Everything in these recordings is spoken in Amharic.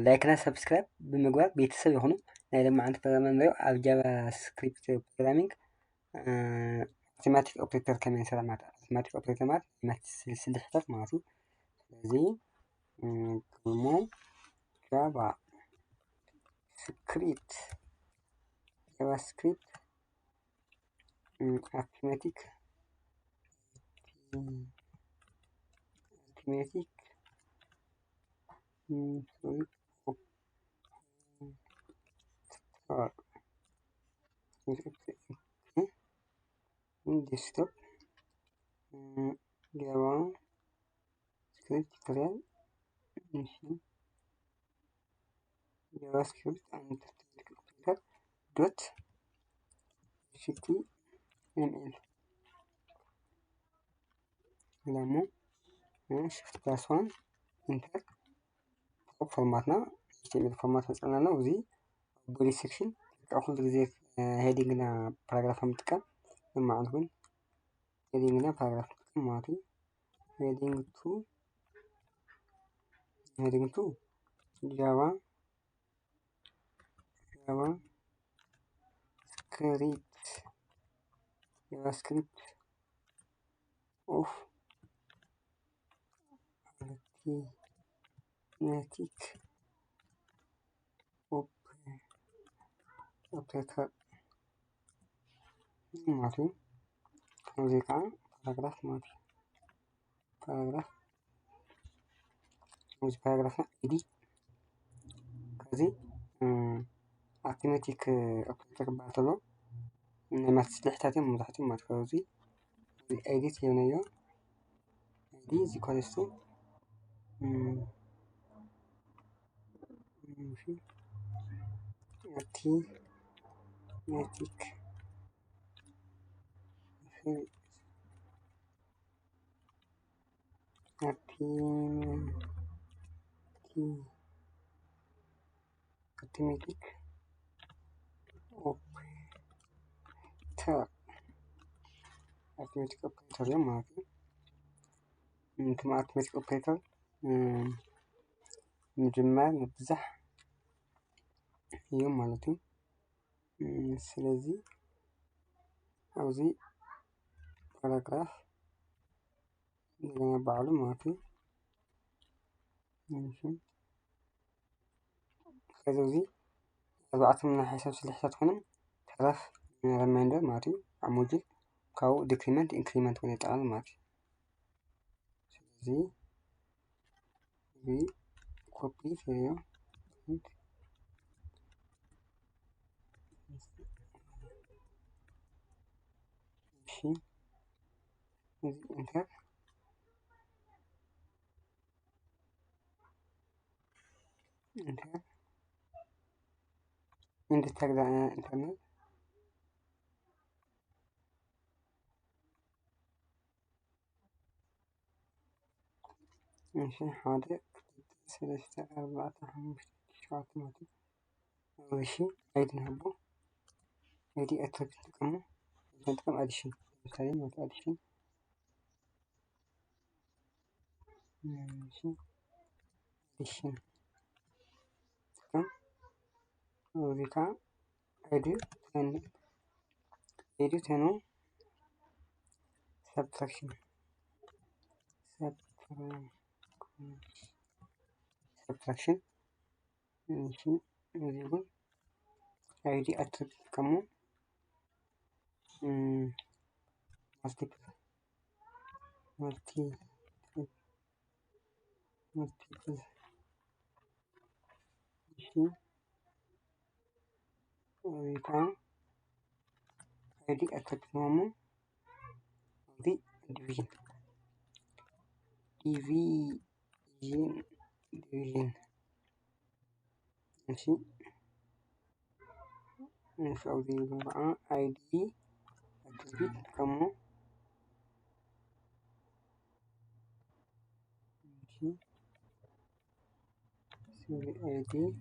ላይክ እና ሰብስክራይብ ብምግባር ቤተሰብ ይኹኑ። ናይ ሎማዓንቲ ፕሮግራም ንሪኦ ኣብ ጃቫስክሪፕት ፕሮግራሚንግ አውቶማቲክ ኦፕሬተር ከመይ ንሰርሕ ማለት እዩ። አውቶማቲክ ኦፕሬተር ማለት ስልሕታት ማለት እዩ። ስለዚ ግሞ ጃቫስክሪፕት አውቶማቲክ ዴስክቶፕ ጃቫስክሪፕት ቱቶሪያል ጃቫስክሪፕት ዶት ኤችቲኤምኤል ደግሞ ሽፍት ፕላስ ዋን ኢንተር ፎርማትና ኤችቲኤምኤል ፎርማት መፅናና ነው። እዚ ቦዲ ሴክሽን ኩሉ ግዜ ሄዲንግ እና ፓራግራፍ ምጥቃም ማለት ግን ሄዲንግ እና ፓራግራፍ ምጥቃም ማለት እዩ። ሄዲንግ ቱ ጃቫስክሪፕት ኦፍ አውቶማቲክ ኦፕሬተር ማለት እዩ። እዚ ከዓ ፓራግራፍ ማለት እዩ። እዚ ፓራግራፍና ኢዲ ከዚ አውቶማቲክ ኦፕሬተር ክበሃል ከሎ ናይ ማት ስልሕታት እዮም መብዛሕትኦም ማለት እዩ። እዚ ኤዲት የብነዮ ኤዲ ኢዝ ኢኳልስ ቱ አውቶማቲክ ኦፕሬተር ማለት ነው። አውቶማቲክ ኦፕሬተር ምጅማር ምብዛሕ እዮም ማለት እዩ። ስለዚ ኣብዚ ፓራግራፍ ባዕሉ ማለት እዩ። ከዚ እዚ ኣርባዕተ ናይ ሓሳብ ስልሕታት ኮይኖም ተረፍ ሪማይንደር ማለት እዩ። ሞጁል ካብኡ ዲክሪመንት ኢንክሪመንት እውን የጠቃልል ማለት እዩ። ስለዚ እዚ ኮፒ ፈርዮ እዚ ኢንተር እንድታግዛ ኢንተርኔት እሺ ሓደ ሰለስተ ኣርባዕተ ሓሙሽተ ሸውዓተ ማለት እዩ። እሺ አይዲ ንህቦ አይዲ ኣትሪክት ንጥቀም ኣዲሽን ለምሳሌ ኣዲሽን እዚ ከዓ አይዲ ተኑ ሰብትራክሽን እሺ እዚ እውን አይዲ ኣትሪክት ከሞ multiple ID attack normal the division ماشي نسوي مع ID attribute كمو ماشي نسوي ID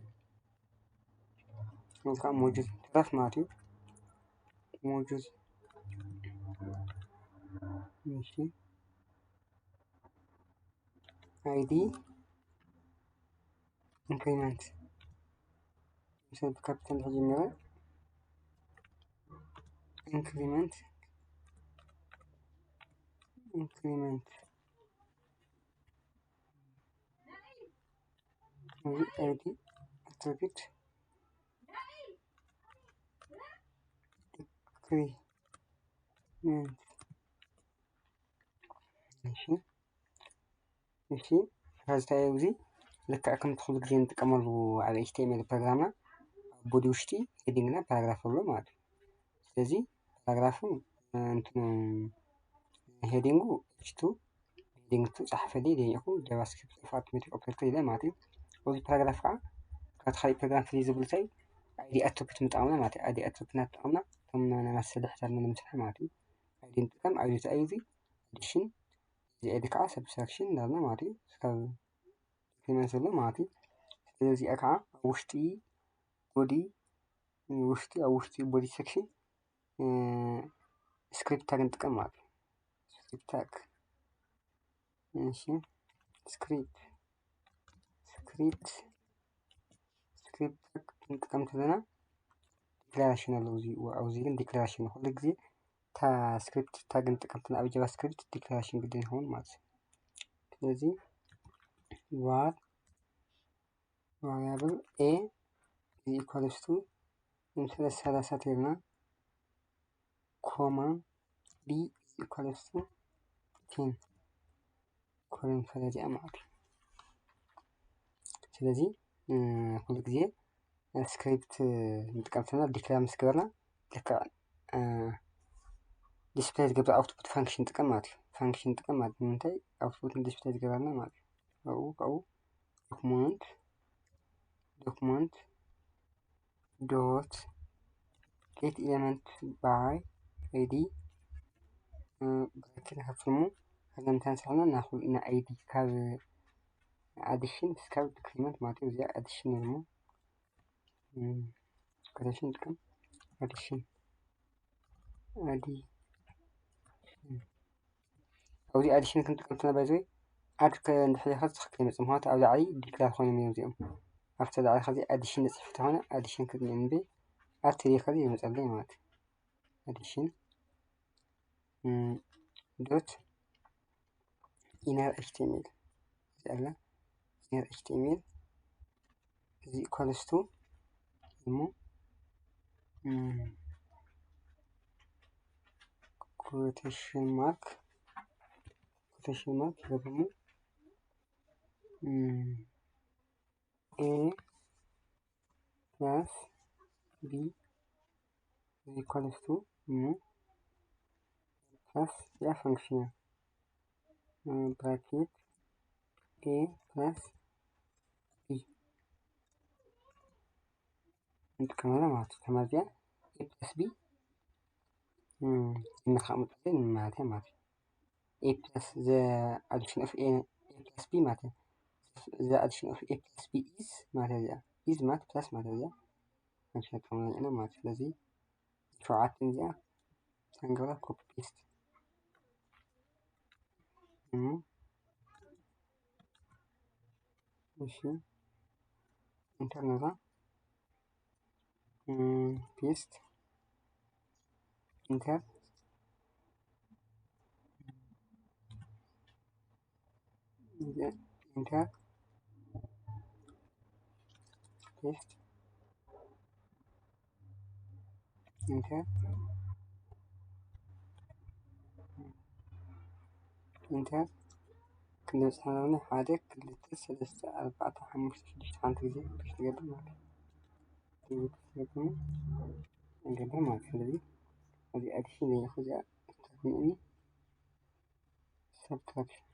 نلقى موجود ثلاث ماتيو موجود ماشي ID ኢንክሪመንት ለምሳሌ በካፒታል ተጀመረ ኢንክሪመንት አይዲ አትሪቢዩት ኢንክሪመንት እሺ ከዚህ ጊዜ ልክ ከም ትኩሉ ጊዜ እንጥቀመሉ ኣብ ኤችቲኤምኤል ፕሮግራምና ቦዲ ውሽጢ ሄዲንግ እና ፓራግራፍ ኣሎ ማለት እዩ። ስለዚ ፓራግራፉ እንትኑ ሄዲንጉ ኤች2 ሄዲንግ 2 ፃሕፈልይ ደኒኹ ጃቫስክሪፕት ኣውቶማቲክ ኦፕሬተር ኢለ ማለት እዩ። እዚ ፓራግራፍ ከዓ ካብቲ ካሊእ ፕሮግራም ፍልይ ዝብሉ እንታይ አይዲ ኣትሪቢዩት ምጥቃምና ማለት እዩ። አይዲ ኣትሪቢዩት እናተጠቀምና ከም መሳልሕታት ንምስራሕ ማለት እዩ። አይዲ ንጥቀም አይዲ እንታይ እዩ ኣዲሽን እዚ አይዲ ከዓ ሰብስትራክሽን እንዳበልና ማለት እዩ። ካብ ኢንክሪመንት ዘሎ ማለት እዩ። ስለዚኣ ከዓ ኣብ ውሽጢ ቦዲ ቦዲ ሴክሽን ስክሪፕት ታግ ንጥቀም ማለት እዩ። ስክሪፕት ታግ እሺ ስክሪፕት ታግ ክንጥቀም ከለና ዲክላሬሽን ኣሎ ኣብዚ ግን ዲክላሬሽን ኩሉ ግዜ እታ ስክሪፕት ታግ ንጥቀም ከለና ኣብ ጃቫስክሪፕት ዲክላሬሽን ግድን ይኸውን ማለት እዩ። ስለዚ var variable a is equals to ለምሳሌ 30 ተይልና ኮማ b is equals to 10 ኮለን ፈለዚኣ ማለት እዩ። ስለዚ ኩሉ ግዜ ስክሪፕት ንጥቀም ከለና ዲክላር ምስ ገበርና ልክዕ ዲስፕሌይ ዝገብር ኣውትፑት ፋንክሽን ንጥቀም ማለት እዩ። ፋንክሽን ንጥቀም ማለት ንምንታይ ኣውትፑት ዲስፕሌይ ዝገበርና ማለት እዩ። ካብኡ ዶክመንት ዶት ጌት ኤሌመንት ባይ አይዲ ብራኬት ከፍርሙ ከዛ እንታይ ንሰርሐና ና አይዲ ካብ ኣዲሽን እስካብ ዲክሪመንት ማለት እዩ። እዚኣ ኣዲሽን እዩ ደሞ ኮቴሽን ንጥቀም ኣዲሽን ኣብዚ ኣዲሽን ክንጥቀም ከለና ባይ ዘ ወይ ኣድ እንድሕር ኢልካ ትክክል ኣይመፅእን ምክንያቱ ኣብ ላዕሊ ዲክላር ኮይኖም እዮም እዚኦም ኣብቲ ላዕሊ ከዚ ኣዲሽን ነፂፉ እንተኮነ ኣዲሽን ክድን እምበር ኣድ ተይልካ ይመፀለይ ማለት እዩ። ኣዲሽን ዶት ኢነር ኤችቲኤምኤል እዚ ኣላ ኢነር ኤችቲኤምኤል እዚ ኢኳልስ ቱ እሞ ኮቴሽን ማርክ ደግሞ a plus b is equals to plus ያ ፈንክሽን ብራኬት a plus b እንጥቀመላ ማለት እዩ። ተማዚያ a plus b ምትኻምጥልን ማለት እዩ ማለት እዩ። a plus the addition of a plus b ማለት እዩ። the addition of a plus b is ማለት እዩ። is ማለት plus ማለት እዩ። ፈንክሽን ተማዚና ማለት እዩ። ስለዚ ሸውዓተን እዚኣ ተንገራ ኮፒ ፔስት እሺ ኢንተር ነዛ ፔስት ኢንተር ኢንተር ፔስት ኢንተር ኢንተር ክንደይ ፅሓፍና ሓደ ክልተ ሰለስተ ኣርባዕተ ሓሙሽተ ሽዱሽተ ሓንቲ ግዜ ፔስት ትገብር ማለት እዩ። ገበር ማለት ስለዚ እዚ ኣዲሽን ዘይኹ እዚኣ ተግንእኒ ሰብትራክሽን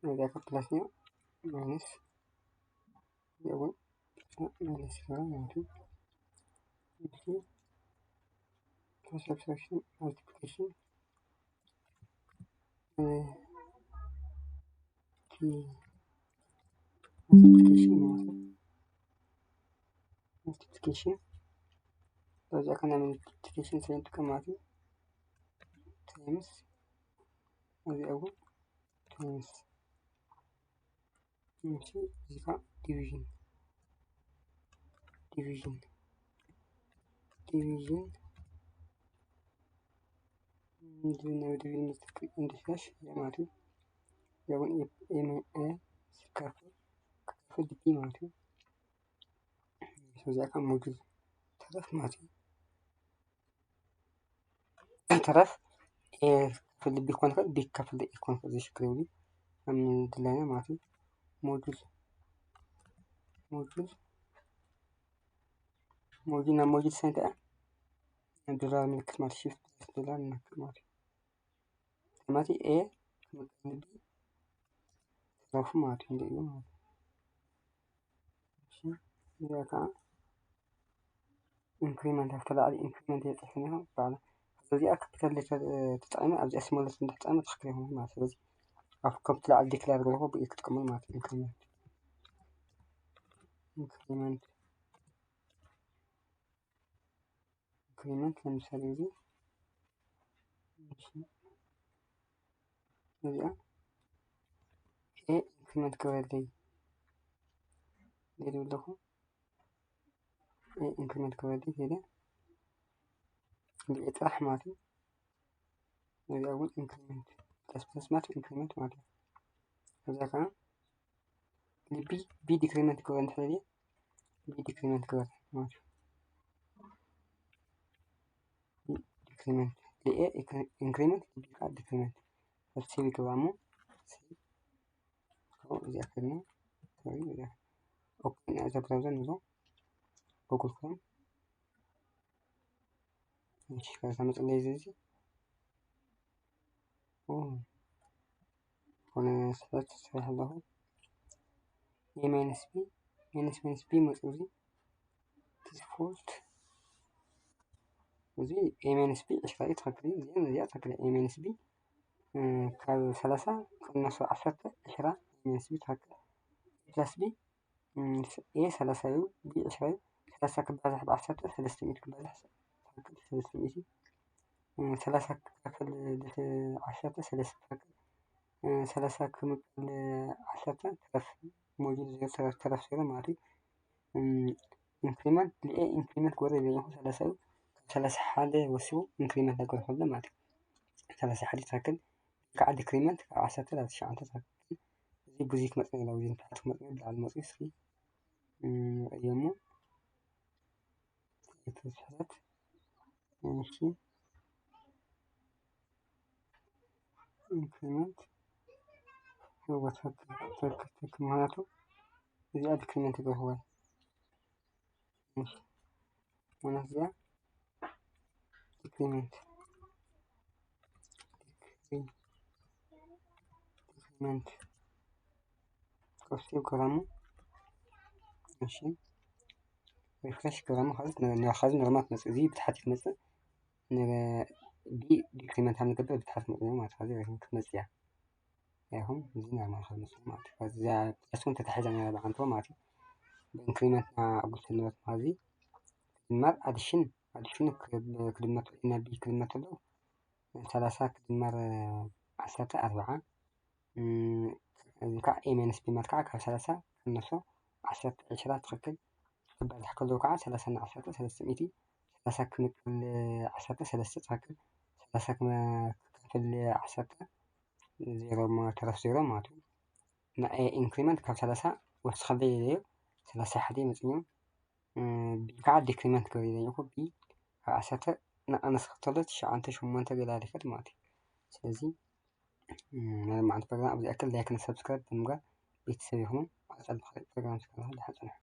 እዚኣ ፕላስ ነው ማይነስ يقول subtraction multiplication multiplication ስለዚህ ከና መልቲፕሊኬሽን ስለንጥቀም ማለት ነው ታይምስ እዚህ አሁን ታይምስ እዚህ ጋር ዲቪዥን ዲቪዥን እንዲሻሽ ማለት ነው። ያውን ኤምኤ ሲካፈል ዲ ማለት ነው። ስለዚህ አሁን ሞጁል ተረፍ ማለት ነው። ተረፍ ኤ ክፍል ቢ ኮንፈል ቢ ክፍል ኤ ኮንፈል እዚህ ሽክሬው ላይ ማለት ነው። ሞጁል እና ሞጁል ሳይንታ ዶላር ምልክት ማለት ሽፍት ዶላር ምልክት ማለት ኤ ቢ ተረፉ ማለት ነው። ማለት እሺ ያካ ኢንክሪመንት አፍተላል ኢንክሪመንት የጽፈን ነው ባለ ስለዚህ ካፒታል ሌተር ተጠቅመን ኣብዚ ስሞል ሌተር ተጠቅመን ትክክል ይሆናል ማለት ስለዚህ አፍ ካፒታል ዲክሌር አድርገው በኢክትከመል ማለት ኢንክሪመንት ለምሳሌ እዚህ እዚያ ኤ ኢንክሪመንት ከወለደይ ሌሎለሁ ኤ ኢንክሪመንት ከወለደይ ሄደ ጥራሕ ማለት ነው። እዚያ አሁን ኢንክሪመንት ፕለስ ማለት ኢንክሪመንት ማለት ነው። ከዛ ከ ቢ ዲክሪመንት ከወለደ ሄደ ቢ ዲክሪመንት ከወለደ ማለት ነው። ዲክሪመንት ለኤ ኢንክሪመንት ቢ ዲክሪመንት ሴቪ ገባሙ እዚያ ከነ እዚያ ኦፕን አዘ ብራውዘር ነው ጉግል ክሮም እሺ ከዛ መጨረሻ እዚህ ሆነ ሰዓት ሰራለሁ ኤ ማይነስ ቢ መጽውዚ ዲፎልት እዚህ ኤ ማይነስ ቢ እሽፋይ ተከክሪ እዚያ ተከክሪ ኤ ማይነስ ቢ ካብ 30 ቅነሱ 10 10 ኤ ቢ ተከክሪ ፕላስ ቢ ኤ 30 ቢ 20 30 ክባዛሕ ብ10 300 ክባዛሕ ተከክሪ 300 30 ክፍል 10 3 ተከክሪ 30 ክምቀል 10 ተረፍ ሞጁል ተረፍ ሲሆን ማለት ኢንክሪመንት ለኤ ኢንክሪመንት ጎረ ይለኛል 30 31 ወሲቡ ኢንክሪመንት ነገር ሁሉ ማለት 31 ተከክል ከዓ ዲክሪመንት ካብ 10 ናብ 9 ተከክል እዚ ብዙት መጥነ ነው እዚ ታሕት መጥነ ላዕሊ መጥነ እስኪ እየሞ የተሰራት እሺ ኢንክሪመንት ወተክ ማለቱ እዚ ዲክሪመንት ገርዋል እሺ ወነዚያ ዲክሪመንት ኮስቲው ገራሙ እሺ ሪፍሬሽ ገራሙ ማለት ነው ኖርማል መጽ እዚ ብታሕት መጽ ቢ ዲክሪመንት አንገበ ብታሕት መጽ ነው ማለት ነው መጽያ ያሁን እዚ ኖርማል ማለት ነው ከዚያ እሱን ተተሐዘ ነው ባንቶ ማለት ነው ኢንክሪመንት አጉልት ነው ማለት ነው ማር አዲሽን ክድመቱ እና ቢ ክድመቱ ነው 30 ክድመር 10 40 እዚካ ኤ ማይነስ ቢ ማለት ካብ 30 ከነሶ 10 10 ትክክል ክባዛሕ ከሎ ከዓ 30 እና 10 300 30 ክምቀል 10 3 ትክክል 30 ክፍል 10 0 ተረፍ 0 ማለት ነው እና ኤ ኢንክሪመንት ካብ 30 ወስኸለ 31 መጽኙ ቢ ከዓ ዲክሪመንት ገር ይለኛል ቢ ካብ 10 ንኣነስ ከተሎ 9 8 ገላ ሊከት ማለት እዩ ስለዚህ ማለት ፕሮግራም ኣብዚ ኣክል ላይክ እና ሰብስክራይብ ብምግባር ቤተሰብ ይኹኑ። ቀጻሊ ፕሮግራም እስከ ዝሓፅና